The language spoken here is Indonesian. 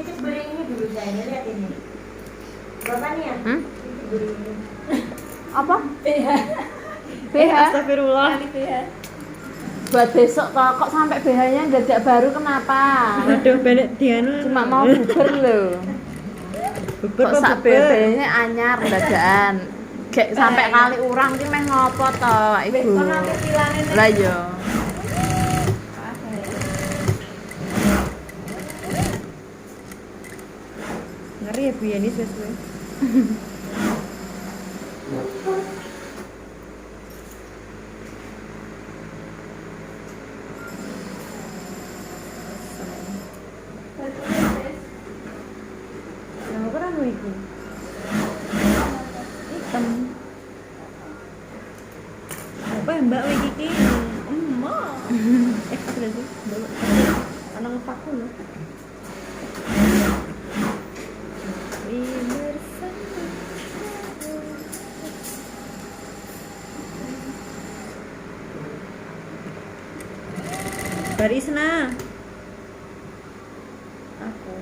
Titik beringnya dulu saya lihat ini. Bapak nih ya? Titik beringnya. Apa? PH. Astagfirullah. Buat besok kok sampai BH-nya dadak baru kenapa? Waduh, balik Diana. Cuma mau buber loh. Buber Kok sak BH-nya anyar dadakan. Gek sampai kali urang ki meh ngopo to, Ibu? Lah yo. Ngeri ya Bu Yani sesuai. Yang apa rano iki? Hitam. Apa ya Mbak iki ki? Emak. Apa sih? Anak ngepaku loh. Barisna. Aku.